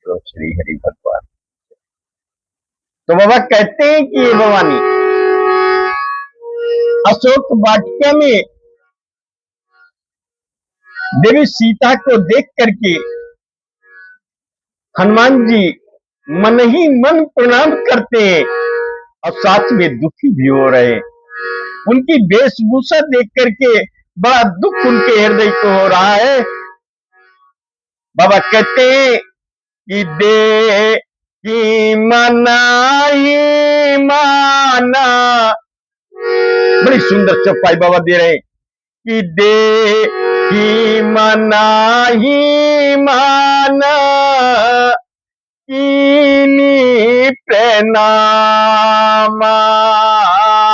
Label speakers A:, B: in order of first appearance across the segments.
A: बोलो श्री हरि भगवान। तो बाबा कहते हैं कि ये भवानी अशोक वाटिका में देवी सीता को देख करके हनुमान जी मन ही मन प्रणाम करते हैं और साथ में दुखी भी हो रहे हैं। उनकी वेशभूषा देख करके बड़ा दुख उनके हृदय को हो रहा है। बाबा कहते हैं कि दे की मना ही माना, बड़ी सुंदर चौपाई बाबा दे रहे हैं कि दे की मना ही माना कीनी प्रणामा,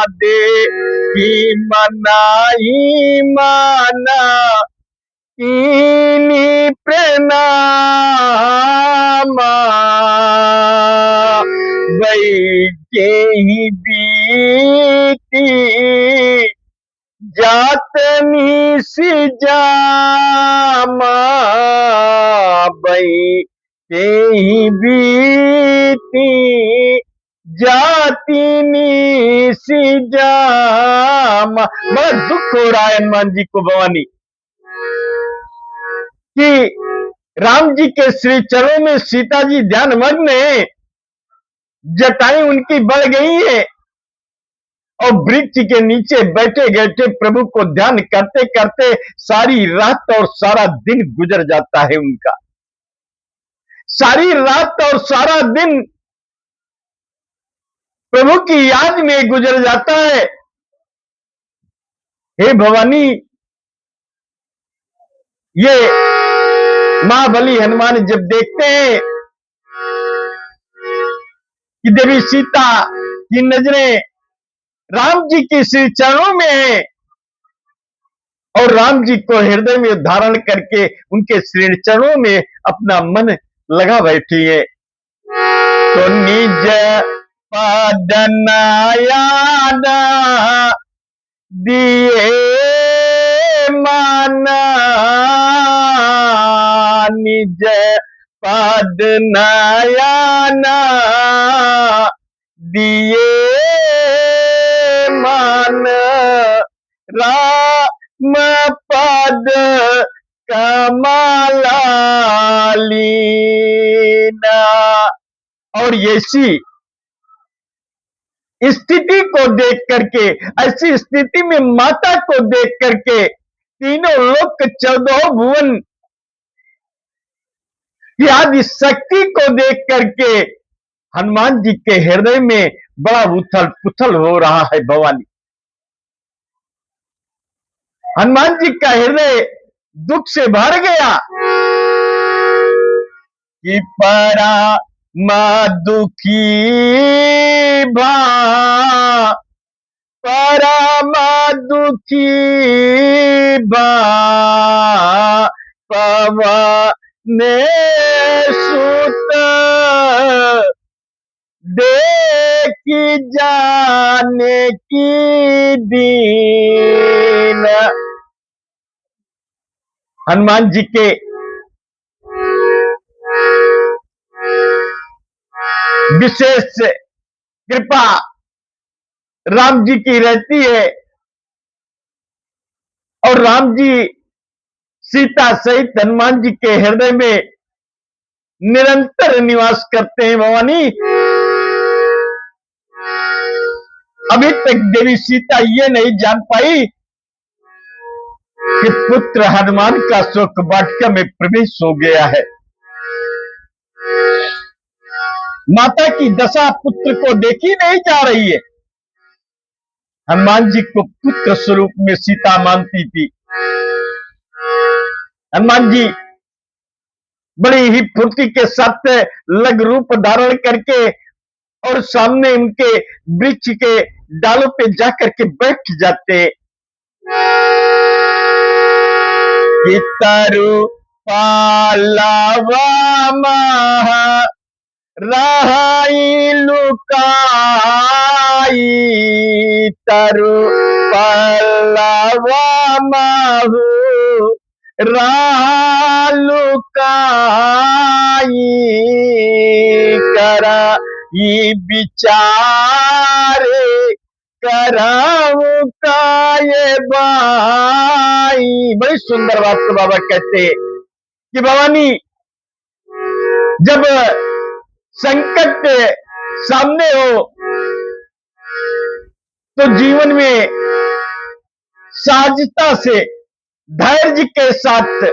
A: दे की मना ही माना कीनी प्रणामा, वैके ही बीती जातनी सी जामा, वैके ही बीती जातिनी सी जामा। बड़ा दुख हो रहा है हनुमान जी को भवानी कि राम जी के श्री चरणों में सीता जी ध्यान मग्न है, जटाएं उनकी बढ़ गई है और वृक्ष के नीचे बैठे बैठे प्रभु को ध्यान करते करते सारी रात और सारा दिन गुजर जाता है उनका। सारी रात और सारा दिन प्रभु की याद में गुजर जाता है। हे भवानी, ये महाबली हनुमान जब देखते हैं कि देवी सीता की नजरें राम जी के श्री चरणों में है और राम जी को हृदय में धारण करके उनके श्री चरणों में अपना मन लगा बैठी है, तो निज पदनायाना दिए माना, निज पदनायाना दिए मान, राम पद कमला लीना। और ऐसी स्थिति को देख करके, ऐसी स्थिति में माता को देख करके तीनों लोक 14 भुवन की आदि शक्ति को देख करके हनुमान जी के हृदय में बड़ा उथल पुथल हो रहा है भवानी। हनुमान जी का हृदय दुख से भर गया कि परा मा दुखी भा, परमा दुखी भा, पवन सुत देखी जाने की दीन। हनुमान जी के विशेष कृपा राम जी की रहती है और राम जी सीता सहित हनुमान जी के हृदय में निरंतर निवास करते हैं भवानी। अभी तक देवी सीता ये नहीं जान पाई कि पुत्र हनुमान का शोक वाटिका में प्रवेश हो गया है। माता की दशा पुत्र को देखी नहीं जा रही है। हनुमान जी को पुत्र स्वरूप में सीता मानती थी। हनुमान जी बड़ी ही फुर्ती के साथ लग रूप धारण करके और सामने उनके वृक्ष के डालों पे जाकर के बैठ जाते। तरु पालवा महा रहाई लुकाई, तरु पालवा महु रहा लुकाई, ये बिचारे कराऊं का ये बाई। बड़ी सुंदर बात तो बाबा कहते हैं कि भवानी, जब संकट सामने हो तो जीवन में सहजता से, धैर्य के साथ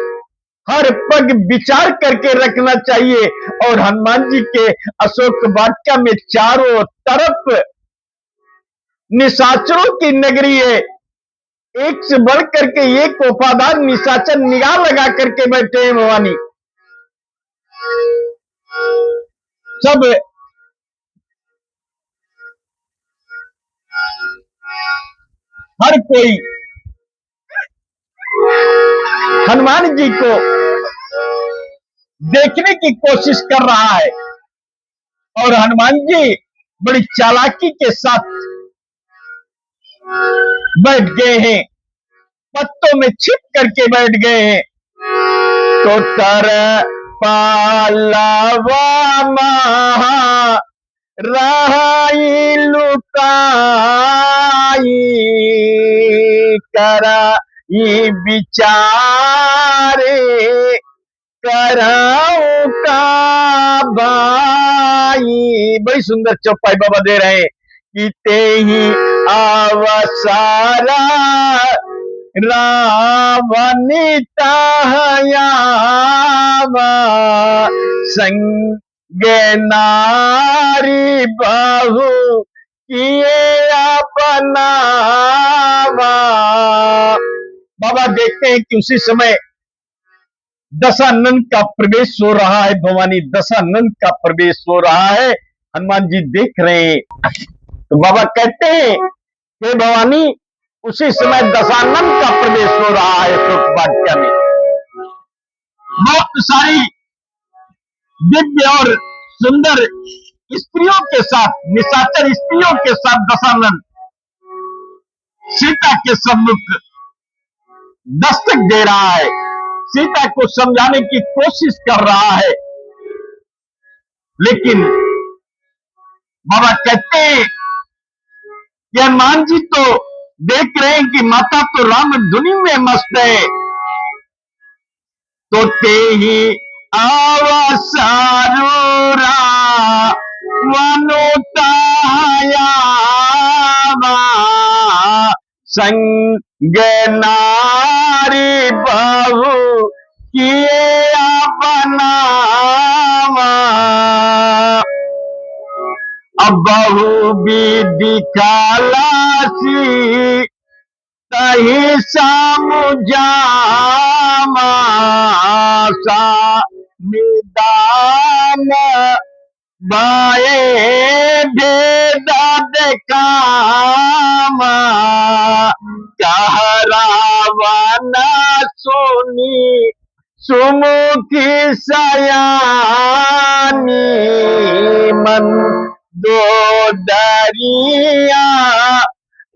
A: हर पग विचार करके रखना चाहिए। और हनुमान जी के अशोक वाटिका में चारों तरफ निशाचरों की नगरी है। एक से बढ़ करके एक वफादार निशाचर निगाह लगा करके बैठे हैं भवानी। सब हर कोई हनुमान जी को देखने की कोशिश कर रहा है और हनुमान जी बड़ी चालाकी के साथ बैठ गए हैं, पत्तों में छिप करके बैठ गए हैं। तो तर पालवा महा रहाई लुकाई करा ये बिचारे कराओ का बाई। बड़ी सुंदर चौपाई बाबा दे रहे हैं कि ते ही अवसारा रावनिता संग नारी बहु किए अपनावा। बाबा देखते हैं कि उसी समय दशानन का प्रवेश हो रहा है भवानी, दशानन का प्रवेश हो रहा है। हनुमान जी देख रहे हैं तो बाबा कहते हैं हे भवानी, उसी समय दशानन का प्रवेश हो रहा है अशोक वाटिका में। बहुत सारी दिव्य और सुंदर स्त्रियों के साथ, निशाचर स्त्रियों के साथ दशानन सीता के सम्मुख दस्तक दे रहा है, सीता को समझाने की कोशिश कर रहा है। लेकिन बाबा कहते हैं कि हनुमान जी तो देख रहे हैं कि माता तो राम धुनी में मस्त है। तो ते ही अवसरूरा वनुतायावा संग नारी बहु किए अपनावा। अब बहु विधि खालासी तही सामुजामा निदान बाए भेदा देखामा कहरावाना सुनी सुमुखी सयानी मन दो दरिया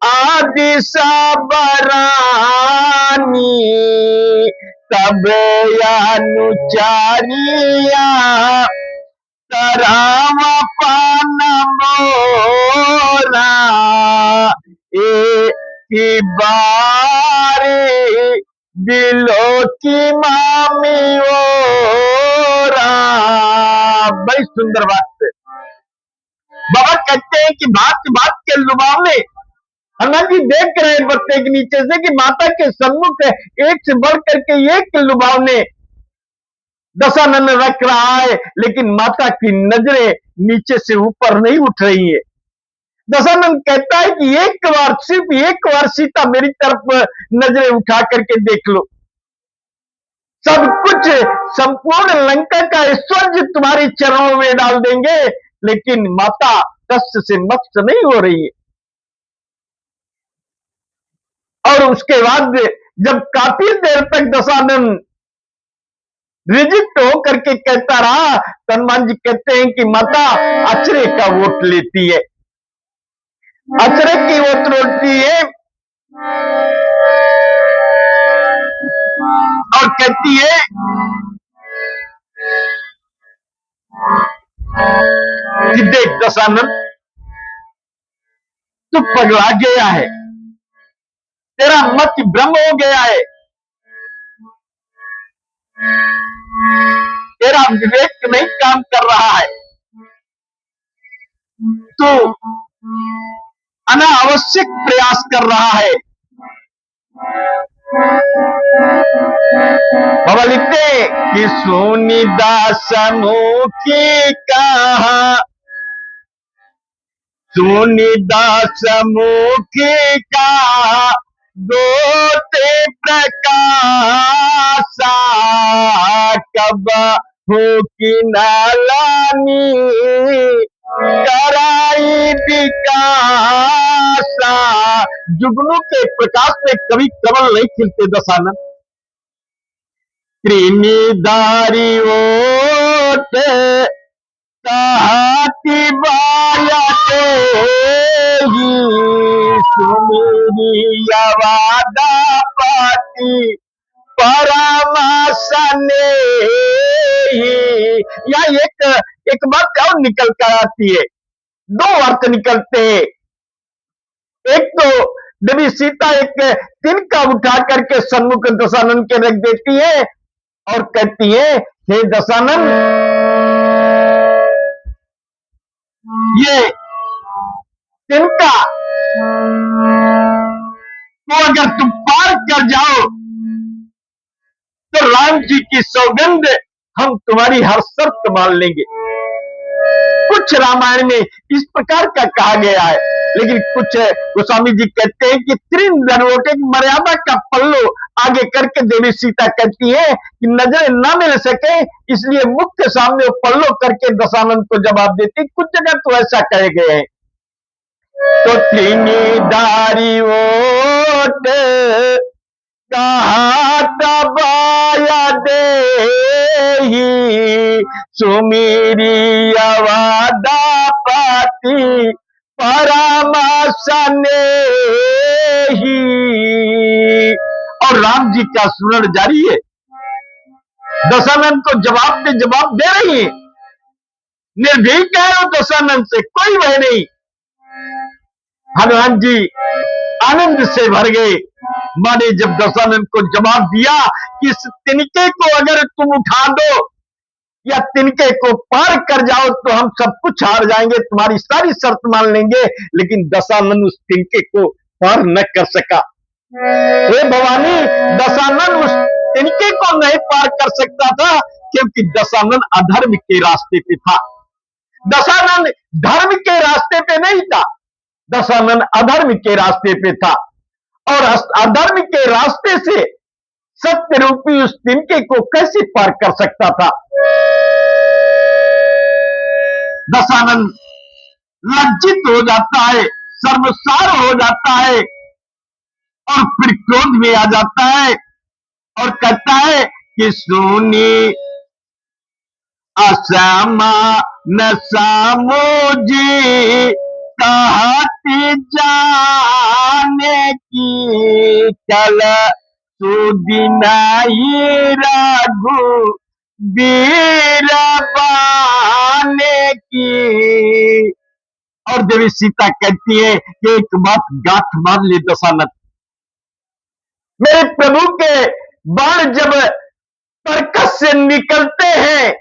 A: आदि सबरानी तब अनुचारिया तराम पान मोरा एक बारे बिलो की मामी ओरा। बड़ी सुंदर बात है। बाबा कहते हैं कि बात बात के लुभावने हनुमान जी देख रहे हैं बत्ते के नीचे से कि माता के सम्मुख एक से बढ़ करके एक लुभावने दशानन रख रहा है, लेकिन माता की नजरें नीचे से ऊपर नहीं उठ रही है। दशानन कहता है कि एक बार, सिर्फ एक बार सीता मेरी तरफ नजरें उठा करके देख लो, सब कुछ, संपूर्ण लंका का ऐश्वर्य तुम्हारे चरणों में डाल देंगे। लेकिन माता कष्ट से मस्त नहीं हो रही है। और उसके बाद जब काफी देर तक दशानन रिजिक्ट होकर के कहता रहा, तो हनुमान जी कहते हैं कि माता अचरे का वोट लेती है, अचरे की वोट रोटी है और कहती है कि देख दशानन, तू पगला गया है, तेरा मत भ्रम हो गया है, तेरा विवेक नहीं काम कर रहा है, तू अनावश्यक प्रयास कर रहा है। बाबा लिखते कि सोनी दास मुखी कहा, सोनी दास मुखी का दोते प्रकाशा, कब हो कि नालानी कराई विकासा। जुगनू के प्रकाश में कभी कमल नहीं खिलते दशानन। कृमिदारी ओट कहती बाया ही, सुमेरी वादा पाती परामर्श ने ही। या एक बात और निकल कर आती है, दो अर्थ निकलते हैं। एक तो देवी सीता एक तिनका उठा करके सन्मुख दशानन के रख देती है और कहती है, हे दशानन, ये तिनका तो अगर तुम पार कर जाओ तो राम जी की सौगंध हम तुम्हारी हर शर्त मान लेंगे। कुछ रामायण में इस प्रकार का कहा गया है, लेकिन कुछ गोस्वामी जी कहते हैं कि त्रिदंडवत एक मर्यादा का पल्लो आगे करके देवी सीता कहती है कि नजर न मिल सके, इसलिए मुख के सामने वो पल्लो करके दशानन को जवाब देती। कुछ जगह तो ऐसा कहे गए हैं। तो त्रिनिदारी ओट कहा तबाया दे, सुमीरी वादा पाती परामर्श ने ही। और राम जी का स्मरण जारी है, दशानन को जवाब पे जवाब दे रही है, निर्भीक है वो दशानन से, कोई भय नहीं। हनुमान जी आनंद से भर गए। माँ ने जब दशानन को जवाब दिया कि इस तिनके को अगर तुम उठा दो या तिनके को पार कर जाओ तो हम सब कुछ हार जाएंगे, तुम्हारी सारी शर्त मान लेंगे, लेकिन दशानन उस तिनके को पार न कर सका। हे भवानी, दशानन उस तिनके को नहीं पार कर सकता था क्योंकि दशानन अधर्म के रास्ते पे था। दशानन धर्म के रास्ते पे नहीं था, दशानन अधर्म के रास्ते पे था। और अधर्म के रास्ते से सत्य रूपी उस तिनके को कैसे पार कर सकता था। दशानन लज्जित हो जाता है, शर्मसार हो जाता है और फिर क्रोध में आ जाता है और कहता है कि सोनी असमा न सामोजी कहती जाने की, कल सुदिनाई रघु वीर बाने की। और देवी सीता कहती है कि एक बात गांठ मार ले दशानन, मेरे प्रभु के बाण जब तरकस से निकलते हैं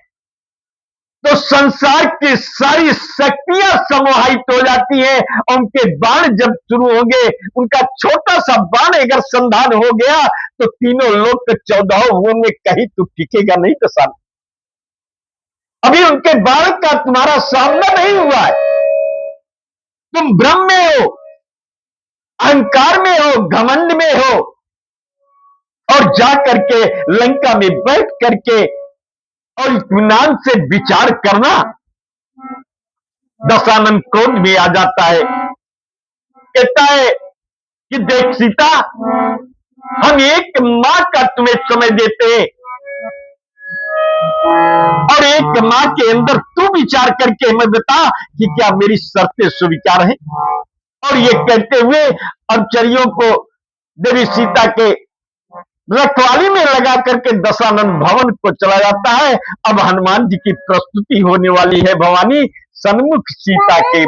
A: तो संसार की सारी शक्तियां समाहित हो जाती हैं। उनके बाण जब शुरू होंगे, उनका छोटा सा बाण अगर संधान हो गया तो तीनों लोग के 14 भुवन में कहीं तो टिकेगा नहीं दशानन। अभी उनके बाण का तुम्हारा सामना नहीं हुआ है, तुम भ्रम में हो, अहंकार में हो, घमंड में हो, और जा करके लंका में बैठ करके और इत्मीनान से विचार करना। दशानन क्रोध में आ जाता है, कहता है कि देख सीता, हम एक मां का तुम्हें समय देते हैं और एक मां के अंदर तू विचार करके हमें बता कि क्या मेरी शर्तें स्वीकार हैं। और ये कहते हुए अब चरियों को देवी सीता के रखवाली में लगा करके दशानन भवन को चला जाता है। अब हनुमान जी की प्रस्तुति होने वाली है भवानी सन्मुख सीता के।